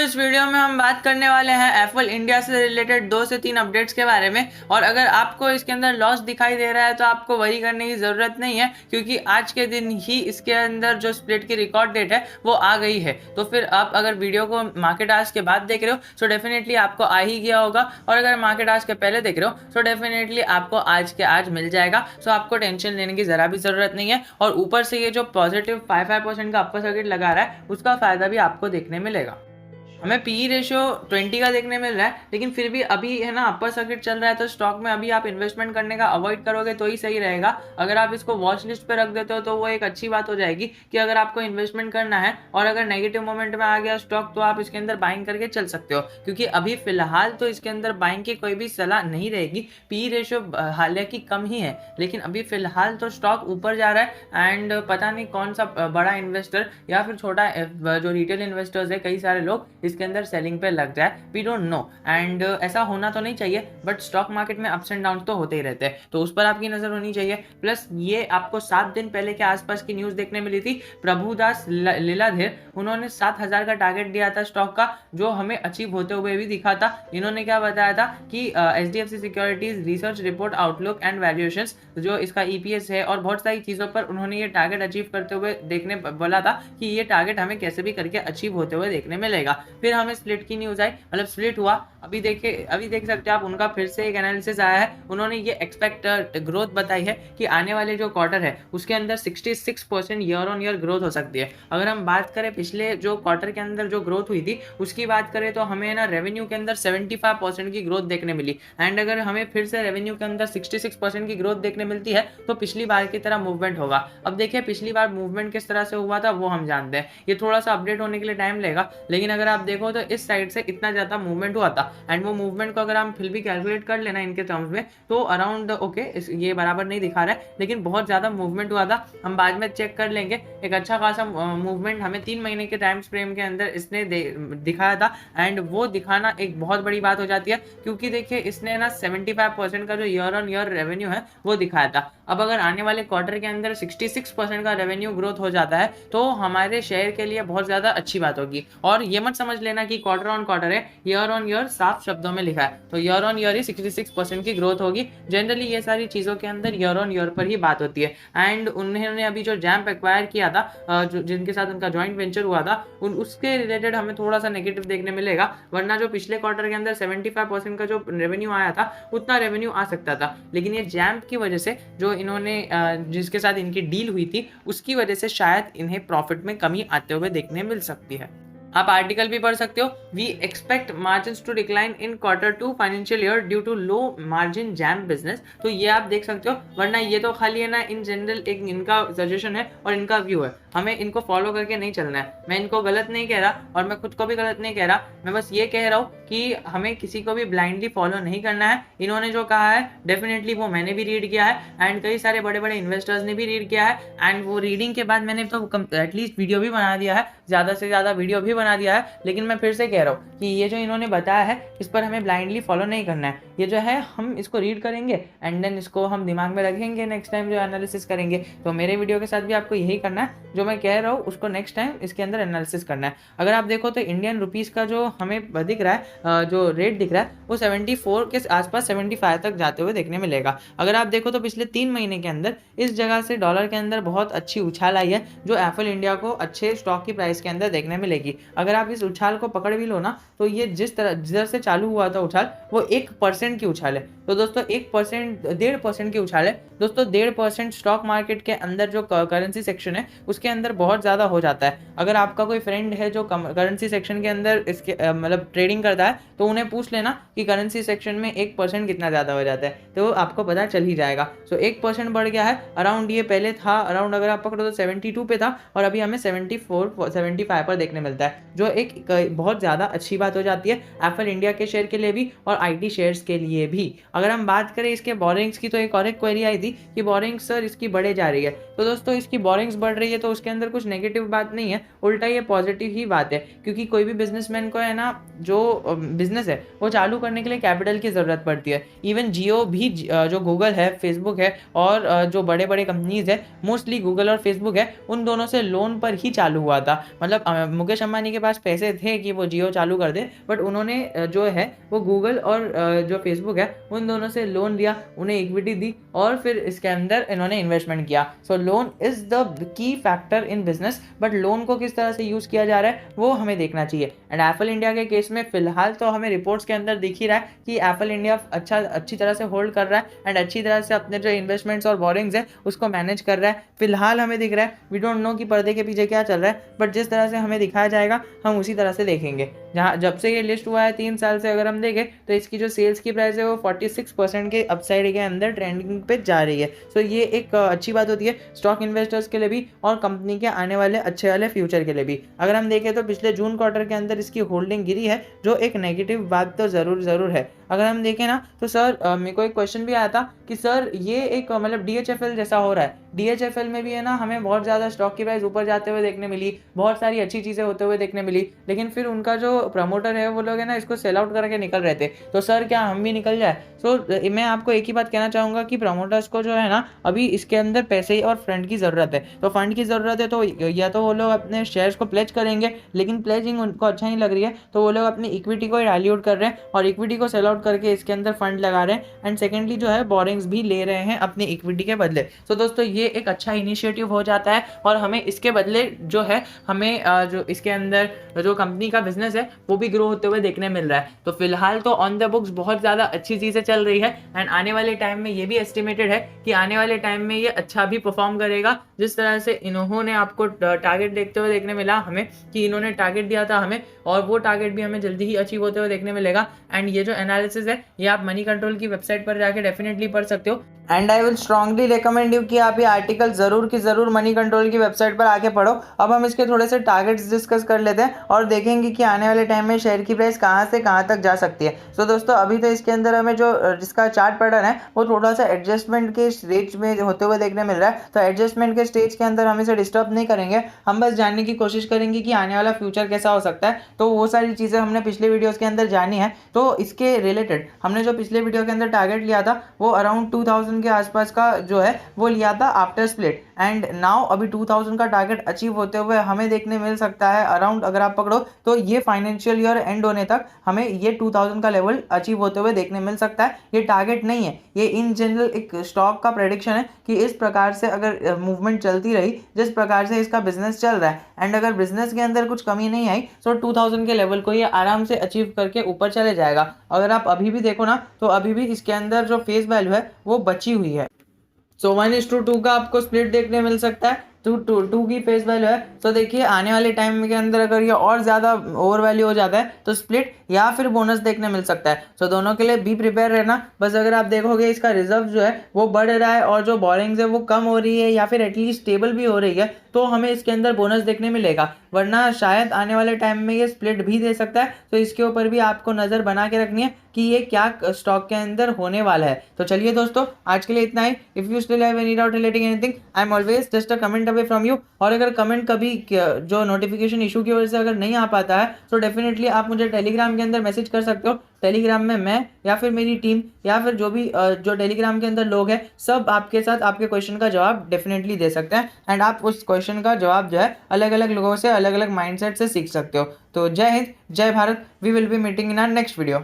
इस वीडियो में हम बात करने वाले हैं एप्पल इंडिया से रिलेटेड 2 से 3 अपडेट्स के बारे में। और अगर आपको इसके अंदर लॉस दिखाई दे रहा है तो आपको वरी करने की ज़रूरत नहीं है, क्योंकि आज के दिन ही इसके अंदर जो स्प्लिट की रिकॉर्ड डेट है वो आ गई है। तो फिर आप अगर वीडियो को मार्केट आज के बाद देख रहे हो तो डेफिनेटली आपको आ ही गया होगा, और अगर मार्केट आज के पहले देख रहे हो तो डेफिनेटली आपको आज के आज मिल जाएगा। सो आपको टेंशन लेने की ज़रा भी ज़रूरत नहीं है। और ऊपर से ये जो पॉजिटिव 5% का अपर सर्किट लगा रहा है उसका फ़ायदा भी आपको देखने मिलेगा। हमें पी रेशियो 20 का देखने मिल रहा है, लेकिन फिर भी अभी है ना अपर सर्किट चल रहा है, तो स्टॉक में अभी आप इन्वेस्टमेंट करने का अवॉइड करोगे तो ही सही रहेगा। अगर आप इसको वॉच लिस्ट पे रख देते हो तो वो एक अच्छी बात हो जाएगी कि अगर आपको इन्वेस्टमेंट करना है और अगर नेगेटिव मोमेंट में आ गया स्टॉक तो आप इसके अंदर बाइंग करके चल सकते हो, क्योंकि अभी फिलहाल तो इसके अंदर बाइंग की कोई भी सलाह नहीं रहेगी। पी रेशियो हालांकि कम ही है, लेकिन अभी फिलहाल तो स्टॉक ऊपर जा रहा है। एंड पता नहीं कौन सा बड़ा इन्वेस्टर या फिर छोटा जो रिटेल इन्वेस्टर्स है, कई सारे लोग इसके अंदर सेलिंग पे लग जाए, वी डोंट नो। एंड ऐसा होना तो नहीं चाहिए, बट स्टॉक मार्केट में अप्स एंड डाउन तो होते ही रहते हैं, तो उस पर आपकी नजर होनी चाहिए। प्लस ये आपको 7 दिन पहले के आसपास की न्यूज देखने मिली थी। प्रभुदास लीलाधर उन्होंने 7,000 का टारगेट दिया था स्टॉक का, जो हमें अचीव होते हुए भी दिखा था। इन्होंने क्या बताया था कि HDFC securities research report outlook and valuations, जो इसका EPS है और बहुत सारी चीजों पर उन्होंने ये टारगेट अचीव करते हुए देखने बोला था कि ये टारगेट हमें कैसे भी करके अचीव होते हुए देखने मिलेगा। फिर हमें स्प्लिट की न्यूज आई, मतलब स्प्लिट हुआ। अभी देख सकते हैं आप, उनका फिर से एक एनालिसिस आया है। उन्होंने ये एक्सपेक्ट ग्रोथ बताई है कि आने वाले जो क्वार्टर है उसके अंदर 66% ईयर ऑन ईयर ग्रोथ हो सकती है। अगर हम बात करें पिछले जो क्वार्टर के अंदर जो ग्रोथ हुई थी उसकी बात करें तो हमें ना रेवेन्यू के अंदर 75% की ग्रोथ देखने मिली। एंड अगर हमें फिर से रेवेन्यू के अंदर 66% की ग्रोथ देखने मिलती है तो पिछली बार की तरह मूवमेंट होगा। अब देखिए पिछली बार मूवमेंट किस तरह से हुआ था वो हम जानते हैं, ये थोड़ा सा अपडेट होने के लिए टाइम लेगा। लेकिन अगर आप देखो तो इस साइड से इतना ज्यादा मूवमेंट हुआ था, एंड वो मूवमेंट को अगर हम फिर भी कैलकुलेट कर लेना इनके टर्म्स में तो अराउंड ओके, ये बराबर नहीं दिखा रहा है, लेकिन बहुत ज्यादा मूवमेंट हुआ था। हम बाद में चेक कर लेंगे। एक अच्छा खासा मूवमेंट हमें 3 महीने के टाइम फ्रेम के अंदर इसने दिखाया था, एंड वो दिखाना एक बहुत बड़ी बात हो जाती है, क्योंकि देखिए इसने ना 75% का जो ईयर ऑन ईयर रेवेन्यू है वो दिखाया था। अब अगर आने वाले क्वार्टर के अंदर 66% का रेवेन्यू ग्रोथ हो जाता है तो हमारे शेयर के लिए बहुत ज्यादा अच्छी बात होगी। और ये मत समझ लेना कि क्वार्टर ऑन क्वार्टर है, ईयर ऑन ईयर साफ शब्दों में लिखा है, तो ईयर ऑन ईयर ही 66% की ग्रोथ होगी। जनरली ये सारी चीजों के अंदर ईयर ऑन ईयर पर ही बात होती है। एंड उन्होंने अभी जो जैम्प एक्वायर किया था, जिनके साथ उनका ज्वाइंट वेंचर हुआ था, उसके रिलेटेड हमें थोड़ा सा नेगेटिव देखने मिलेगा। वरना जो पिछले क्वार्टर के अंदर 75% का जो रेवेन्यू आया था उतना रेवेन्यू आ सकता था, लेकिन ये जैम्प की वजह से जो इन्होंने जिसके साथ इनकी डील हुई थी उसकी वजह से शायद इन्हें प्रॉफिट में कमी आते हुए देखने मिल सकती है। आप आर्टिकल भी पढ़ सकते हो, we expect margins to decline in Q2 financial year due to low margin gem business. तो ये आप देख सकते हो, वरना ये तो खाली है ना इन जनरल एक इनका सजेशन है और इनका व्यू है, हमें इनको फॉलो करके नहीं चलना है। मैं इनको गलत नहीं कह रहा और मैं खुद को भी गलत नहीं कह रहा, मैं बस ये कह रहा हूँ कि हमें किसी को भी ब्लाइंडली फॉलो नहीं करना है। इन्होंने जो कहा है डेफिनेटली वो मैंने भी रीड किया है, एंड कई सारे बड़े बड़े इन्वेस्टर्स ने भी रीड किया है। एंड वो रीडिंग के बाद मैंने तो एटलीस्ट वीडियो भी बना दिया है, ज़्यादा से ज़्यादा वीडियो भी बना दिया है। लेकिन मैं फिर से कह रहा हूँ कि ये जो इन्होंने बताया है इस पर हमें ब्लाइंडली फॉलो नहीं करना है। ये जो है हम इसको रीड करेंगे एंड देन इसको हम दिमाग में रखेंगे नेक्स्ट टाइम जो एनालिसिस करेंगे। तो मेरे वीडियो के साथ भी आपको यही करना है, जो मैं कह रहा हूँ उसको नेक्स्ट टाइम इसके अंदर एनालिसिस करना है। अगर आप देखो तो इंडियन रुपीज़ का जो हमें दिख रहा है, जो रेट दिख रहा है वो 74 के आसपास 75 तक जाते हुए देखने मिलेगा। अगर आप देखो तो पिछले 3 महीने के अंदर इस जगह से डॉलर के अंदर बहुत अच्छी उछाल आई है, जो एप्पल इंडिया को अच्छे स्टॉक की प्राइस के अंदर देखने मिलेगी। अगर आप इस उछाल को पकड़ भी लो ना तो ये जिधर से चालू हुआ था उछाल वो 1% की उछाल है। तो दोस्तों 1%, 1.5% की उछाल है दोस्तों। 1.5% स्टॉक मार्केट के अंदर जो करेंसी सेक्शन है उसके अंदर बहुत ज़्यादा हो जाता है। अगर आपका कोई फ्रेंड है जो करेंसी सेक्शन के अंदर इसके मतलब ट्रेडिंग करता है तो उन्हें पूछ लेना कि करेंसी सेक्शन में 1% कितना ज़्यादा हो जाता है, तो आपको पता चल ही जाएगा। सो 1% बढ़ गया है अराउंड, ये पहले था अराउंड अगर आप पकड़ो तो 72 पे था और अभी हमें 74 75 पर देखने मिलता है, जो एक बहुत ज़्यादा अच्छी बात हो जाती है एप्पल इंडिया के शेयर के लिए भी और IT शेयर्स के लिए भी। अगर हम बात करें इसके बोरिंग्स की तो एक और एक क्वेरी आई थी कि बोरिंग्स सर इसकी बढ़े जा रही है। तो दोस्तों इसकी बोरिंग्स बढ़ रही है तो उसके अंदर कुछ नेगेटिव बात नहीं है, उल्टा ये पॉजिटिव ही बात है, क्योंकि कोई भी बिजनेसमैन को है ना जो बिजनेस है वो चालू करने के लिए कैपिटल की ज़रूरत पड़ती है। इवन जियो भी जो गूगल है, फेसबुक है और जो बड़े बड़े कंपनीज है, मोस्टली गूगल और फेसबुक है, उन दोनों से लोन पर ही चालू हुआ था। मतलब मुकेश अंबानी के के पास पैसे थे कि वो जियो चालू कर दे, बट उन्होंने जो है वो गूगल और जो फेसबुक है उन दोनों से लोन लिया, उन्हें इक्विटी दी और फिर इसके अंदर इन्होंने इन्वेस्टमेंट किया। So loan is the key factor in business, but loan को किस तरह से यूज़ किया जा रहा है वो हमें देखना चाहिए। एंड एप्पल इंडिया के केस में फिलहाल तो हमें रिपोर्ट्स के अंदर दिख ही रहा है कि एप्पल इंडिया अच्छी तरह से होल्ड कर रहा है एंड अच्छी तरह से अपने जो इन्वेस्टमेंट्स और बोरिंग्स है उसको मैनेज कर रहा है। फिलहाल हमें दिख रहा है, वी डोंट नो कि पर्दे के पीछे क्या चल रहा है, बट जिस तरह से हमें दिखाया जाएगा हम उसी तरह से देखेंगे। जहाँ जब से ये लिस्ट हुआ है 3 साल से अगर हम देखें तो इसकी जो सेल्स की प्राइस है वो 46% के अपसाइड के अंदर ट्रेंडिंग पे जा रही है। सो ये एक अच्छी बात होती है स्टॉक इन्वेस्टर्स के लिए भी और कंपनी के आने वाले अच्छे वाले फ्यूचर के लिए भी। अगर हम देखें तो पिछले जून क्वार्टर के अंदर इसकी होल्डिंग गिरी है, जो एक नेगेटिव बात तो ज़रूर है। अगर हम देखें ना तो सर मेरे को एक क्वेश्चन भी आया था कि सर ये एक मतलब DHFL जैसा हो रहा है, DHFL में भी है ना हमें बहुत ज़्यादा स्टॉक की प्राइस ऊपर जाते हुए देखने मिली, बहुत सारी अच्छी चीज़ें होते हुए देखने मिली, लेकिन फिर उनका जो प्रमोटर है वो लोग है ना इसको सेल आउट करके निकल रहे थे। तो सर क्या हम भी निकल जाए? मैं आपको एक ही बात कहना चाहूँगा कि प्रमोटर्स को जो है ना अभी इसके अंदर पैसे और फंड की ज़रूरत है। तो फंड की ज़रूरत है तो या तो वो लोग अपने शेयर्स को प्लेज करेंगे, लेकिन प्लेजिंग उनको अच्छा नहीं लग रही है तो वो लोग अपनी इक्विटी को डाइल्यूट कर रहे हैं और इक्विटी को सेल आउट करके इसके अंदर फंड लगा रहे हैं एंड सेकेंडली जो है बोरिंग्स भी ले रहे हैं अपनी इक्विटी के बदले। तो दोस्तों ये एक अच्छा इनिशिएटिव हो जाता है और हमें इसके बदले जो है हमें जो इसके अंदर जो कंपनी का बिजनेस है वो भी ग्रो होते हुए देखने मिल रहा है। तो फिलहाल तो ऑन द बुक्स बहुत ज़्यादा अच्छी चीज़ें चल रही है एंड आने वाले टाइम में ये भी एस्टिमेटेड है कि आने वाले टाइम में ये अच्छा भी परफॉर्म करेगा। जिस तरह से इन्होंने आपको टारगेट देखते हुए देखने मिला हमें कि इन्होंने टारगेट दिया था हमें और वो टारगेट भी हमें जल्दी ही अचीव होते हुए देखने मिलेगा। एंड ये जो एनालिसिस है ये आप मनी कंट्रोल की वेबसाइट पर जाके डेफिनेटली पढ़ सकते हो and I will strongly recommend you कि आप ये आर्टिकल ज़रूर की ज़रूर मनी कंट्रोल की वेबसाइट पर आके पढ़ो। अब हम इसके थोड़े से टारगेट्स डिस्कस कर लेते हैं और देखेंगे कि आने वाले टाइम में शेयर की प्राइस कहाँ से कहाँ तक जा सकती है। सो दोस्तों अभी तो इसके अंदर हमें जो जिसका चार्ट पैटर्न है वो थोड़ा सा एडजस्टमेंट के स्टेज में होते हुए देखने मिल रहा है। तो एडजस्टमेंट के स्टेज के अंदर हम इसे डिस्टर्ब नहीं करेंगे, हम बस जानने की कोशिश करेंगे कि आने वाला फ्यूचर कैसा हो सकता है। तो वो सारी चीज़ें हमने पिछले वीडियोज़ के अंदर जानी है। तो इसके रिलेटेड हमने जो पिछले वीडियो के अंदर टारगेट लिया था वो अराउंड 2000 के आसपास का जो है वो लिया था आफ्टर स्प्लिट एंड नाउ अभी 2000 का टारगेट अचीव होते हुए हमें देखने मिल सकता है अराउंड, अगर आप पकड़ो तो ये फाइनेंशियल ईयर एंड होने तक हमें ये 2000 का लेवल अचीव होते हुए देखने मिल सकता है। ये टारगेट नहीं है, ये इन जनरल एक स्टॉक का प्रेडिक्शन है कि इस प्रकार से अगर मूवमेंट चलती रही जिस प्रकार से इसका बिजनेस चल रहा है एंड अगर बिजनेस के अंदर कुछ कमी नहीं आई तो 2000 के लेवल को ये आराम से अचीव करके ऊपर चले जाएगा। अगर आप अभी भी देखो ना तो अभी भी इसके अंदर जो फेस वैल्यू है वो बची हुई है। सो 1:2 का आपको स्प्लिट देखने मिल सकता है, टू की फेस वैल्यू है। तो देखिए आने वाले टाइम के अंदर अगर ये और ज़्यादा ओवर वैल्यू हो जाता है तो स्प्लिट या फिर बोनस देखने मिल सकता है। सो दोनों के लिए बी प्रिपेयर रहना। बस अगर आप देखोगे इसका रिजर्व जो है वो बढ़ रहा है और जो बोरिंग्स है वो कम हो रही है या फिर एटलीस्ट स्टेबल भी हो रही है तो हमें इसके अंदर बोनस देखने मिलेगा, वरना शायद आने वाले टाइम में ये स्प्लिट भी दे सकता है। तो इसके ऊपर भी आपको नज़र बना के रखनी है कि ये क्या स्टॉक के अंदर होने वाला है। तो चलिए दोस्तों आज के लिए इतना ही। If you still have any doubt relating anything I am always just a comment away from you. और अगर कमेंट कभी जो नोटिफिकेशन इशू की वजह से अगर नहीं आ पाता है तो डेफिनेटली आप मुझे टेलीग्राम के अंदर मैसेज कर सकते हो। टेलीग्राम में मैं या फिर मेरी टीम या फिर जो भी जो टेलीग्राम के अंदर लोग हैं सब आपके साथ आपके क्वेश्चन का जवाब डेफिनेटली दे सकते हैं एंड आप उस क्वेश्चन का जवाब जो है अलग अलग लोगों से अलग अलग माइंडसेट से सीख सकते हो। तो जय हिंद, जय Bharat. We will be meeting in our next video.